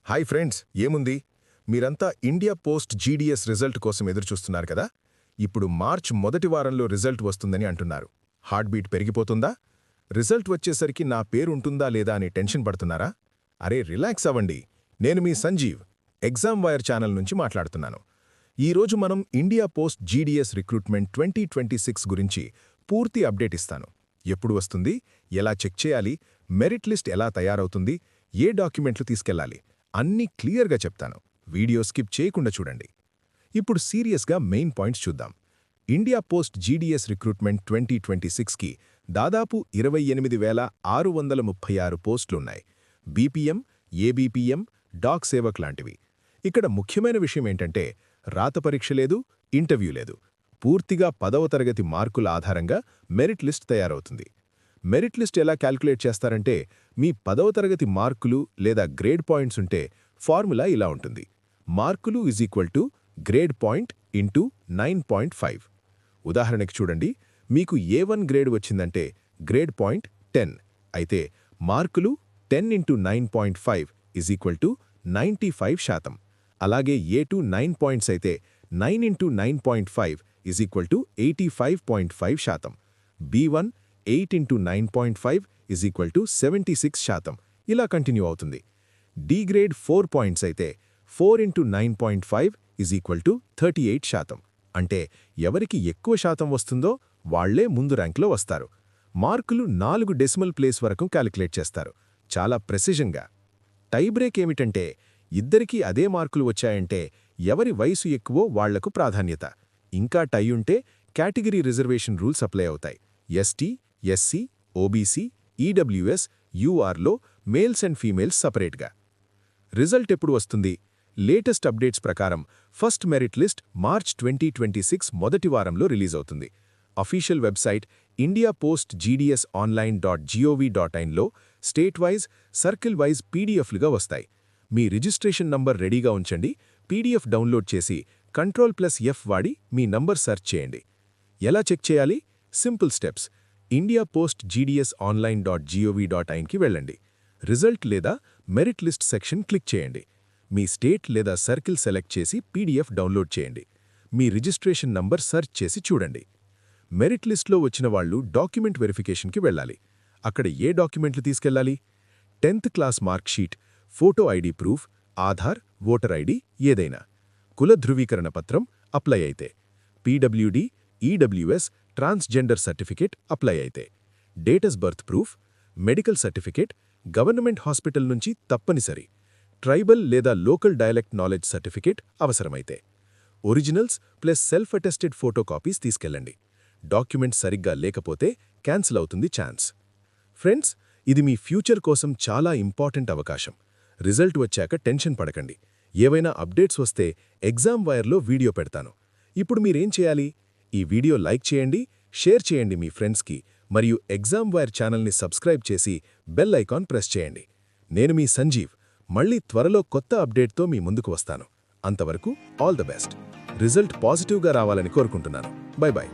Hi friends, ఏముంది? మీరంతా India post GDS result కోసం ఎదురుచూస్తున్నారు కదా. ఇప్పుడు మార్చ్ మొదటి వారంలో రిజల్ట్ వస్తుందని అంటున్నారు. Heart beat పెరిగిపోతుందా? రిజల్ట్ వచ్చేసరికి నా పేరుంటుందా లేదా అని టెన్షన్ పడుతున్నారా? అరే రిలాక్స్ అవ్వండి. నేను మీ సంజీవ్, ఎగ్జామ్ వైర్ ఛానల్ నుంచి మాట్లాడుతున్నాను. ఈరోజు మనం ఇండియా పోస్ట్ జీడీఎస్ రిక్రూట్మెంట్ 2026 గురించి పూర్తి అప్డేట్ ఇస్తాను. ఎప్పుడు వస్తుంది, ఎలా చెక్ చేయాలి, మెరిట్ లిస్ట్ ఎలా తయారవుతుంది, ఏ డాక్యుమెంట్లు తీసుకెళ్లాలి అన్నీ క్లియర్గా చెప్తాను. వీడియో స్కిప్ చేయకుండా చూడండి. ఇప్పుడు సీరియస్గా మెయిన్ పాయింట్స్ చూద్దాం. ఇండియా పోస్ట్ జీడీఎస్ రిక్రూట్మెంట్ 2026కి దాదాపు 28,636 పోస్టులున్నాయి. బీపీఎం, ఏబీపీఎం, డాక్ సేవక్ లాంటివి. ఇక్కడ ముఖ్యమైన విషయం ఏంటంటే రాత పరీక్ష లేదు, ఇంటర్వ్యూ లేదు. పూర్తిగా 10వ తరగతి మార్కుల ఆధారంగా మెరిట్ లిస్ట్ తయారవుతుంది. మెరిట్ లిస్ట్ ఎలా క్యాల్కులేట్ చేస్తారంటే మీ 10వ తరగతి మార్కులు లేదా గ్రేడ్ పాయింట్స్ ఉంటే ఫార్ములా ఇలా ఉంటుంది. మార్కులు = గ్రేడ్ పాయింట్ ఇంటూ 9.5. ఉదాహరణకి చూడండి, మీకు A1 గ్రేడ్ వచ్చిందంటే గ్రేడ్ పాయింట్ 10 అయితే మార్కులు 10 × 9.5 95%. అలాగే A2 9 పాయింట్స్ అయితే 9 × 9.5 85.5%. B1 8 × 9.5 76%. ఇలా కంటిన్యూ అవుతుంది. డి గ్రేడ్ 4 పాయింట్స్ అయితే 4 × 9.5 38%. అంటే ఎవరికి ఎక్కువ శాతం వస్తుందో వాళ్లే ముందు ర్యాంక్లో వస్తారు. మార్కులు 4 డెసిమల్ ప్లేస్ వరకు క్యాలిక్యులేట్ చేస్తారు, చాలా ప్రెసిజన్గా. టై బ్రేక్ ఏమిటంటే ఇద్దరికీ అదే మార్కులు వచ్చాయంటే ఎవరి వయసు ఎక్కువో వాళ్లకు ప్రాధాన్యత. ఇంకా టై ఉంటే కేటగిరీ రిజర్వేషన్ రూల్స్ అప్లై అవుతాయి. ఎస్టీ, ఎస్సీ, ఓబీసీ, ఈడబ్ల్యూఎస్, యూఆర్లో మేల్స్ అండ్ ఫీమేల్స్ సపరేట్గా. రిజల్ట్ ఎప్పుడు వస్తుంది? లేటెస్ట్ అప్డేట్స్ ప్రకారం ఫస్ట్ మెరిట్ లిస్ట్ మార్చ్ 2026 మొదటి వారంలో రిలీజ్ అవుతుంది. అఫీషియల్ వెబ్సైట్ indiaPostGDSonline.gov.inలో స్టేట్ వైజ్, సర్కిల్ వైజ్ పీడీఎఫ్లుగా వస్తాయి. మీ రిజిస్ట్రేషన్ నంబర్ రెడీగా ఉంచండి. పీడీఎఫ్ డౌన్లోడ్ చేసి Ctrl+F వాడి మీ నంబర్ సెర్చ్ చేయండి. ఎలా చెక్ చేయాలి? Simple steps. indiaPostGDSonline.gov.inకి వెళ్ళండి. రిజల్ట్ లేదా మెరిట్ లిస్ట్ సెక్షన్ క్లిక్ చేయండి. మీ స్టేట్ లేదా సర్కిల్ సెలెక్ట్ చేసి పీడీఎఫ్ డౌన్లోడ్ చేయండి. మీ రిజిస్ట్రేషన్ నంబర్ సెర్చ్ చేసి చూడండి. మెరిట్ లిస్ట్లో వచ్చిన వాళ్ళు డాక్యుమెంట్ వెరిఫికేషన్కి వెళ్ళాలి. అక్కడ ఏ డాక్యుమెంట్లు తీసుకెళ్లాలి? 10th class mark sheet, photo ID proof, Aadhaar, voter ID ఏదైనా. కుల ధృవీకరణ పత్రం అప్లై అయితే. PWD, EWS, transgender certificate apply అయితే. Date of birth proof, medical certificate, government hospital నుంచి తప్పనిసరి. ట్రైబల్ లేదా లోకల్ డయలెక్ట్ నాలెడ్జ్ సర్టిఫికేట్ అవసరమైతే. Originals plus self attested photo copies తీసుకెళ్ళండి. డాక్యుమెంట్ సరిగ్గా లేకపోతే క్యాన్సిల్ అవుతుంది ఛాన్స్. ఫ్రెండ్స్, ఇది మీ ఫ్యూచర్ కోసం చాలా ఇంపార్టెంట్ అవకాశం. రిజల్ట్ వచ్చాక టెన్షన్ పడకండి. ఏవైనా అప్డేట్స్ వస్తే ఎగ్జామ్ వైర్లో వీడియో పెడతాను. ఇప్పుడు మీరేం చేయాలి? ఈ వీడియో లైక్ చేయండి, షేర్ చేయండి మీ ఫ్రెండ్స్కి, మరియు ఎగ్జామ్ వైర్ ఛానల్ని సబ్స్క్రైబ్ చేసి బెల్ ఐకాన్ ప్రెస్ చేయండి. నేను మీ సంజీవ్, మళ్ళీ త్వరలో కొత్త అప్డేట్తో మీ ముందుకు వస్తాను. అంతవరకు ఆల్ ద బెస్ట్. రిజల్ట్ పాజిటివ్గా రావాలని కోరుకుంటున్నాను. By by.